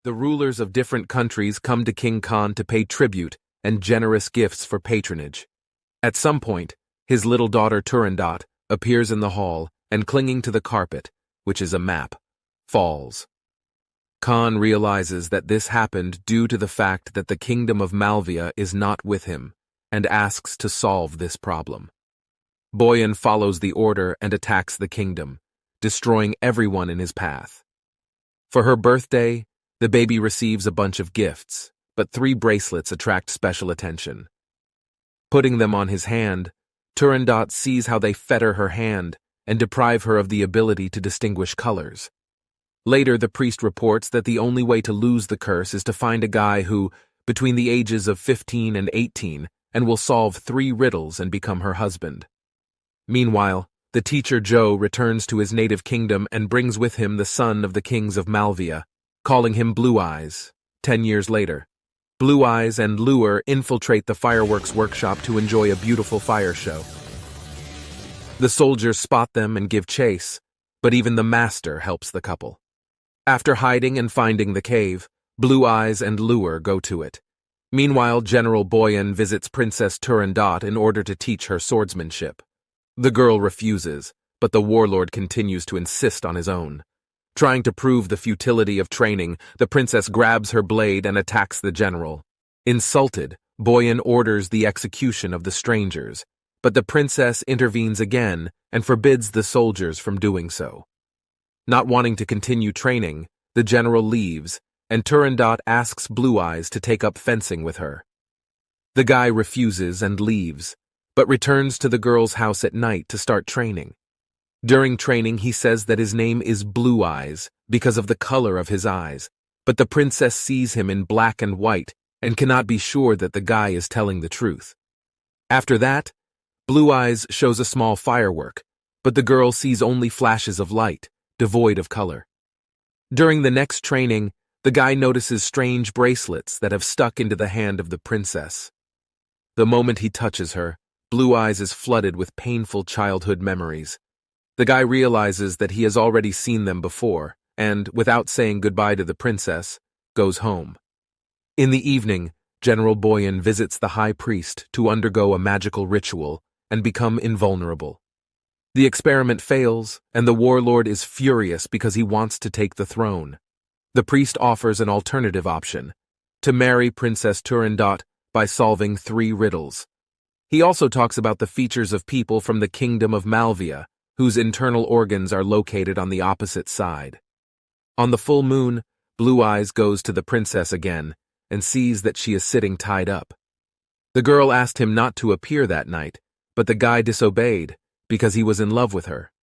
The rulers of different countries come to King Khan to pay tribute and generous gifts for patronage. At some point, his little daughter Turandot appears in the hall and, clinging to the carpet, which is a map, falls. Khan realizes that this happened due to the fact that the kingdom of Malvia is not with him and asks to solve this problem. Boyan follows the order and attacks the kingdom, destroying everyone in his path. For her birthday, the baby receives a bunch of gifts, but 3 bracelets attract special attention. Putting them on his hand, Turandot sees how they fetter her hand and deprive her of the ability to distinguish colors. Later, the priest reports that the only way to lose the curse is to find a guy who, between the ages of 15 and 18, and will solve 3 riddles and become her husband. Meanwhile, the teacher Joe returns to his native kingdom and brings with him the son of the kings of Malvia, calling him Blue Eyes. 10 years later, Blue Eyes and Lure infiltrate the fireworks workshop to enjoy a beautiful fire show. The soldiers spot them and give chase, but even the master helps the couple. After hiding and finding the cave, Blue Eyes and Lure go to it. Meanwhile, General Boyan visits Princess Turandot in order to teach her swordsmanship. The girl refuses, but the warlord continues to insist on his own. Trying to prove the futility of training, the princess grabs her blade and attacks the general. Insulted, Boyan orders the execution of the strangers, but the princess intervenes again and forbids the soldiers from doing so. Not wanting to continue training, the general leaves, and Turandot asks Blue Eyes to take up fencing with her. The guy refuses and leaves, but returns to the girl's house at night to start training. During training, he says that his name is Blue Eyes because of the color of his eyes, but the princess sees him in black and white and cannot be sure that the guy is telling the truth. After that, Blue Eyes shows a small firework, but the girl sees only flashes of light, devoid of color. During the next training, the guy notices strange bracelets that have stuck into the hand of the princess. The moment he touches her, Blue Eyes is flooded with painful childhood memories. The guy realizes that he has already seen them before, and, without saying goodbye to the princess, goes home. In the evening, General Boyan visits the high priest to undergo a magical ritual and become invulnerable. The experiment fails, and the warlord is furious because he wants to take the throne. The priest offers an alternative option: to marry Princess Turandot by solving 3 riddles. He also talks about the features of people from the kingdom of Malvia, whose internal organs are located on the opposite side. On the full moon, Blue Eyes goes to the princess again and sees that she is sitting tied up. The girl asked him not to appear that night, but the guy disobeyed because he was in love with her.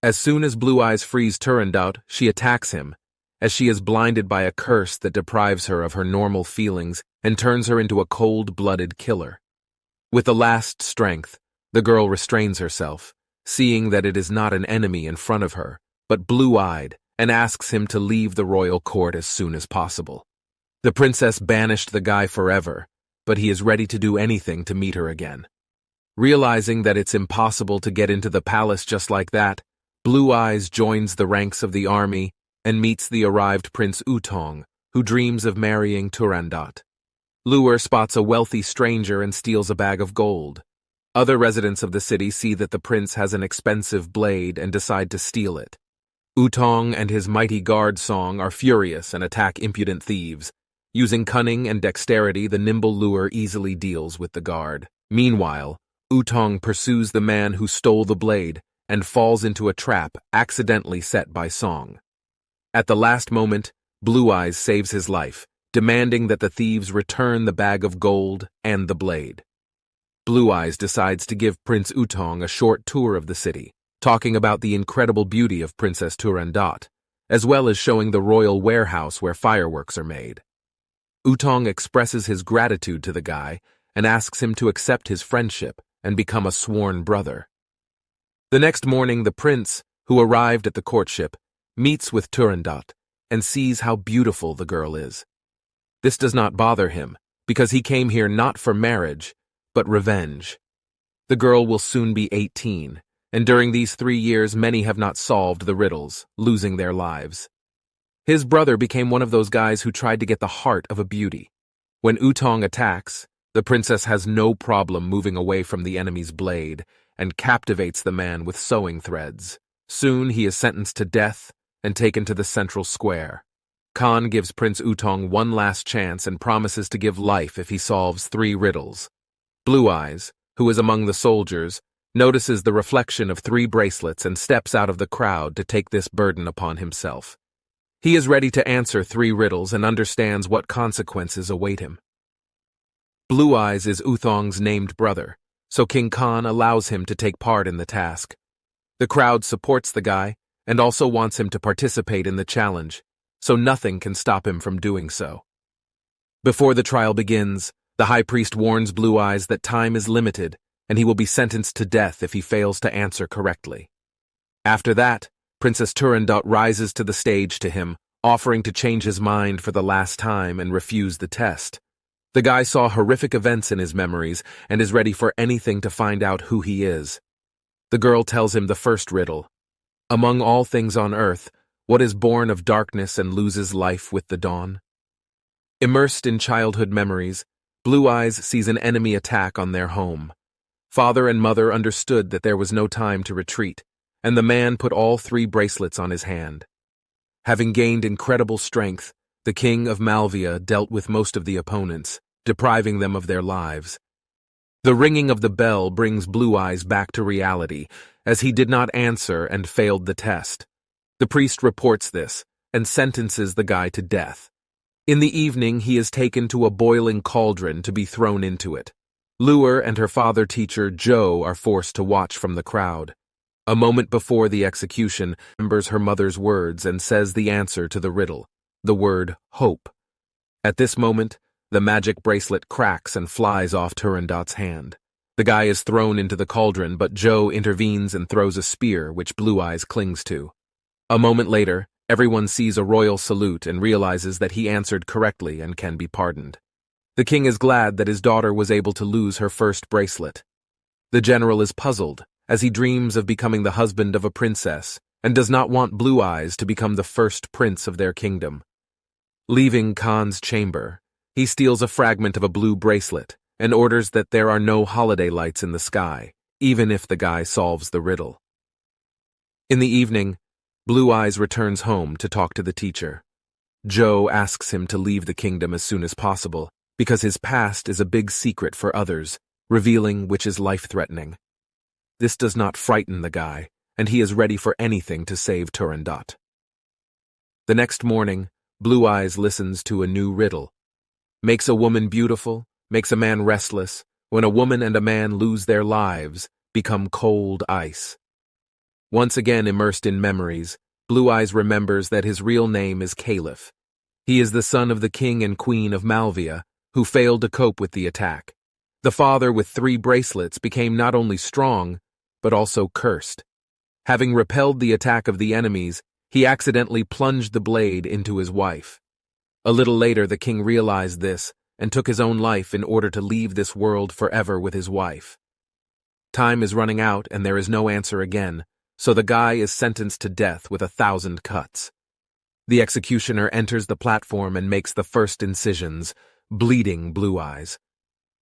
As soon as Blue Eyes frees Turandot, she attacks him, as she is blinded by a curse that deprives her of her normal feelings and turns her into a cold-blooded killer. With the last strength, the girl restrains herself, seeing that it is not an enemy in front of her, but blue-eyed, and asks him to leave the royal court as soon as possible. The princess banished the guy forever, but he is ready to do anything to meet her again. Realizing that it's impossible to get into the palace just like that, Blue Eyes joins the ranks of the army and meets the arrived Prince Utong, who dreams of marrying Turandot. Lure spots a wealthy stranger and steals a bag of gold. Other residents of the city see that the prince has an expensive blade and decide to steal it. Utong and his mighty guard song are furious and attack impudent thieves. Using cunning and dexterity, the nimble Lure easily deals with the guard. Meanwhile, Utong pursues the man who stole the blade and falls into a trap accidentally set by Song. At the last moment, Blue Eyes saves his life, demanding that the thieves return the bag of gold and the blade. Blue Eyes decides to give Prince Utong a short tour of the city, talking about the incredible beauty of Princess Turandot, as well as showing the royal warehouse where fireworks are made. Utong expresses his gratitude to the guy and asks him to accept his friendship and become a sworn brother. The next morning, the prince, who arrived at the courtship, meets with Turandot and sees how beautiful the girl is. This does not bother him, because he came here not for marriage, but revenge. The girl will soon be 18, and during these 3 years many have not solved the riddles, losing their lives. His brother became one of those guys who tried to get the heart of a beauty. When Utong attacks, the princess has no problem moving away from the enemy's blade and captivates the man with sewing threads. Soon he is sentenced to death and taken to the central square. Khan gives Prince Utong one last chance and promises to give life if he solves 3 riddles. Blue Eyes, who is among the soldiers, notices the reflection of 3 bracelets and steps out of the crowd to take this burden upon himself. He is ready to answer 3 riddles and understands what consequences await him. Blue Eyes is Uthong's named brother, so King Khan allows him to take part in the task. The crowd supports the guy and also wants him to participate in the challenge, so nothing can stop him from doing so. Before the trial begins, the high priest warns Blue Eyes that time is limited and he will be sentenced to death if he fails to answer correctly. After that, Princess Turandot rises to the stage to him, offering to change his mind for the last time and refuse the test. The guy saw horrific events in his memories and is ready for anything to find out who he is. The girl tells him the first riddle. Among all things on earth, what is born of darkness and loses life with the dawn? Immersed in childhood memories, Blue Eyes sees an enemy attack on their home. Father and mother understood that there was no time to retreat, and the man put all 3 bracelets on his hand. Having gained incredible strength, the king of Malvia dealt with most of the opponents, depriving them of their lives. The ringing of the bell brings Blue Eyes back to reality, as he did not answer and failed the test. The priest reports this and sentences the guy to death. In the evening, he is taken to a boiling cauldron to be thrown into it. Lure and her father-teacher, Joe, are forced to watch from the crowd. A moment before the execution, remembers her mother's words and says the answer to the riddle, the word hope. At this moment, the magic bracelet cracks and flies off Turandot's hand. The guy is thrown into the cauldron, but Joe intervenes and throws a spear, which Blue Eyes clings to. A moment later, everyone sees a royal salute and realizes that he answered correctly and can be pardoned. The king is glad that his daughter was able to lose her first bracelet. The general is puzzled, as he dreams of becoming the husband of a princess, and does not want Blue Eyes to become the first prince of their kingdom. Leaving Khan's chamber, he steals a fragment of a blue bracelet and orders that there are no holiday lights in the sky, even if the guy solves the riddle. In the evening, Blue Eyes returns home to talk to the teacher. Joe asks him to leave the kingdom as soon as possible, because his past is a big secret for others, revealing which is life-threatening. This does not frighten the guy, and he is ready for anything to save Turandot. The next morning, Blue Eyes listens to a new riddle. Makes a woman beautiful, makes a man restless, when a woman and a man lose their lives, become cold ice. Once again immersed in memories, Blue Eyes remembers that his real name is Caliph. He is the son of the king and queen of Malvia, who failed to cope with the attack. The father with 3 bracelets became not only strong, but also cursed. Having repelled the attack of the enemies, he accidentally plunged the blade into his wife. A little later, the king realized this and took his own life in order to leave this world forever with his wife. Time is running out and there is no answer again, so the guy is sentenced to death with 1,000 cuts. The executioner enters the platform and makes the first incisions, bleeding Blue Eyes.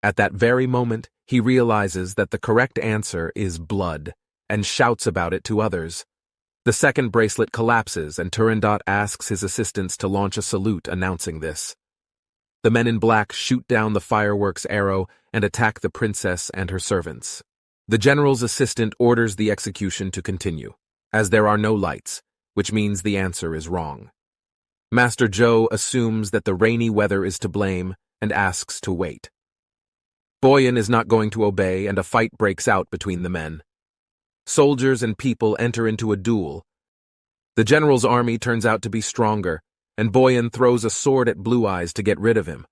At that very moment, he realizes that the correct answer is blood, and shouts about it to others. The second bracelet collapses, and Turandot asks his assistants to launch a salute announcing this. The men in black shoot down the fireworks arrow and attack the princess and her servants. The general's assistant orders the execution to continue, as there are no lights, which means the answer is wrong. Master Joe assumes that the rainy weather is to blame and asks to wait. Boyan is not going to obey, and a fight breaks out between the men. Soldiers and people enter into a duel. The general's army turns out to be stronger, and Boyan throws a sword at Blue Eyes to get rid of him.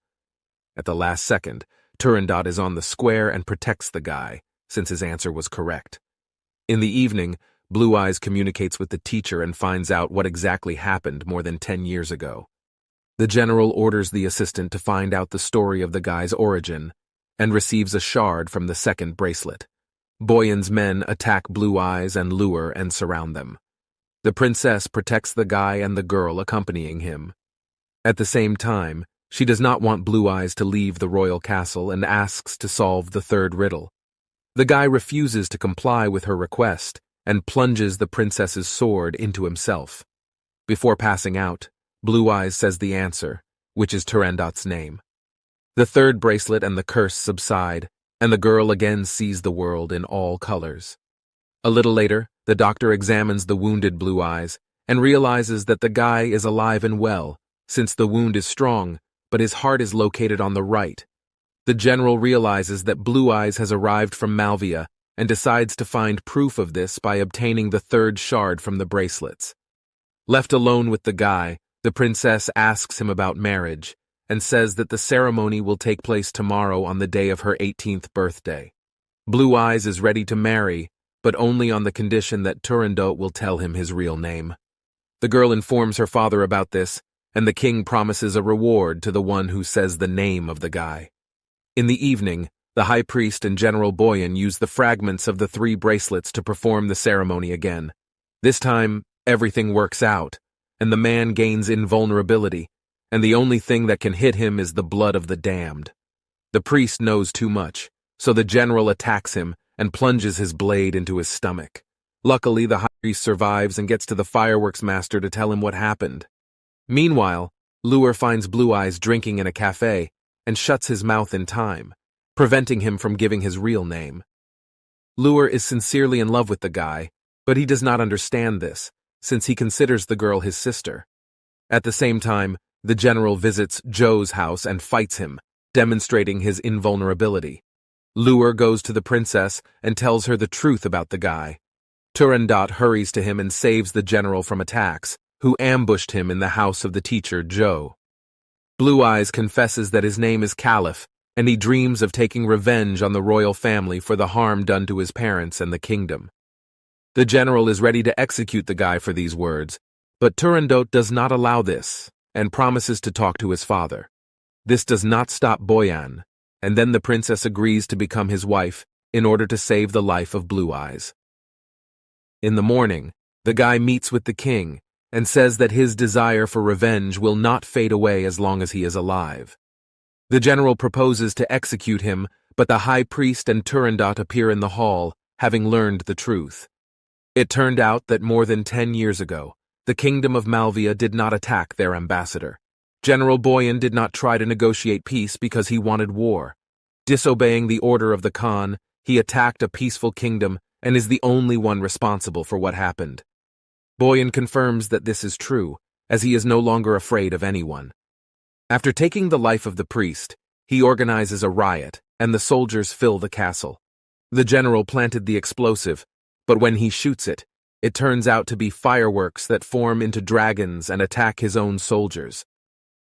At the last second, Turandot is on the square and protects the guy, since his answer was correct. In the evening, Blue Eyes communicates with the teacher and finds out what exactly happened more than 10 years ago. The general orders the assistant to find out the story of the guy's origin, and receives a shard from the second bracelet. Boyan's men attack Blue Eyes and Lure and surround them. The princess protects the guy and the girl accompanying him. At the same time, she does not want Blue Eyes to leave the royal castle and asks to solve the third riddle. The guy refuses to comply with her request and plunges the princess's sword into himself. Before passing out, Blue Eyes says the answer, which is Turandot's name. The third bracelet and the curse subside, and the girl again sees the world in all colors. A little later, the doctor examines the wounded Blue Eyes and realizes that the guy is alive and well, since the wound is strong, but his heart is located on the right. The general realizes that Blue Eyes has arrived from Malvia and decides to find proof of this by obtaining the third shard from the bracelets. Left alone with the guy, the princess asks him about marriage and says that the ceremony will take place tomorrow on the day of her 18th birthday. Blue Eyes is ready to marry, but only on the condition that Turandot will tell him his real name. The girl informs her father about this, and the king promises a reward to the one who says the name of the guy. In the evening, the high priest and General Boyan use the fragments of the 3 bracelets to perform the ceremony again. This time, everything works out, and the man gains invulnerability, and the only thing that can hit him is the blood of the damned. The priest knows too much, so the general attacks him and plunges his blade into his stomach. Luckily, the high priest survives and gets to the fireworks master to tell him what happened. Meanwhile, Lure finds Blue Eyes drinking in a cafe and shuts his mouth in time, preventing him from giving his real name. Lure is sincerely in love with the guy, but he does not understand this, since he considers the girl his sister. At the same time, the general visits Joe's house and fights him, demonstrating his invulnerability. Lure goes to the princess and tells her the truth about the guy. Turandot hurries to him and saves the general from attacks, who ambushed him in the house of the teacher, Joe. Blue Eyes confesses that his name is Caliph, and he dreams of taking revenge on the royal family for the harm done to his parents and the kingdom. The general is ready to execute the guy for these words, but Turandot does not allow this and promises to talk to his father. This does not stop Boyan, and then the princess agrees to become his wife in order to save the life of Blue Eyes. In the morning, the guy meets with the king and says that his desire for revenge will not fade away as long as he is alive. The general proposes to execute him, but the high priest and Turandot appear in the hall, having learned the truth. It turned out that more than 10 years ago, the kingdom of Malvia did not attack their ambassador. General Boyan did not try to negotiate peace because he wanted war. Disobeying the order of the Khan, he attacked a peaceful kingdom and is the only one responsible for what happened. Boyan confirms that this is true, as he is no longer afraid of anyone. After taking the life of the priest, he organizes a riot, and the soldiers fill the castle. The general planted the explosive, but when he shoots it, it turns out to be fireworks that form into dragons and attack his own soldiers.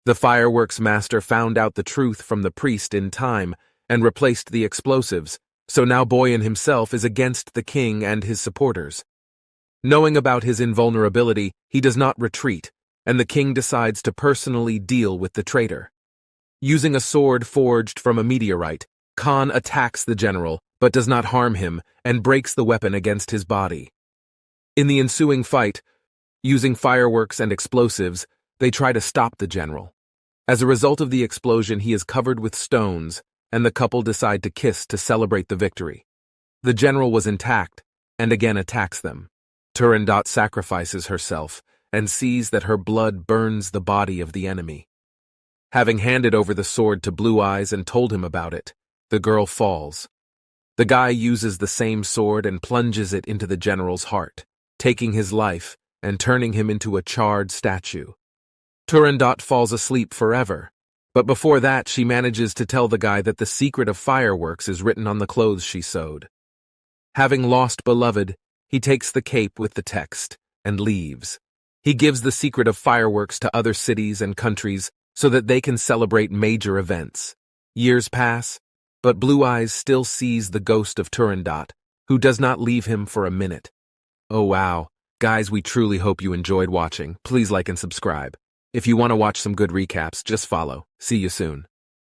The fireworks master found out the truth from the priest in time and replaced the explosives, so now Boyan himself is against the king and his supporters. Knowing about his invulnerability, he does not retreat, and the king decides to personally deal with the traitor. Using a sword forged from a meteorite, Khan attacks the general, but does not harm him, and breaks the weapon against his body. In the ensuing fight, using fireworks and explosives, they try to stop the general. As a result of the explosion, he is covered with stones, and the couple decide to kiss to celebrate the victory. The general was intact, and again attacks them. Turandot sacrifices herself, and sees that her blood burns the body of the enemy. Having handed over the sword to Blue Eyes and told him about it, the girl falls. The guy uses the same sword and plunges it into the general's heart, taking his life and turning him into a charred statue. Turandot falls asleep forever, but before that she manages to tell the guy that the secret of fireworks is written on the clothes she sewed. Having lost beloved, he takes the cape with the text and leaves. He gives the secret of fireworks to other cities and countries so that they can celebrate major events. Years pass, but Blue Eyes still sees the ghost of Turandot, who does not leave him for a minute. Oh wow, guys, we truly hope you enjoyed watching. Please like and subscribe. If you want to watch some good recaps, just follow. See you soon.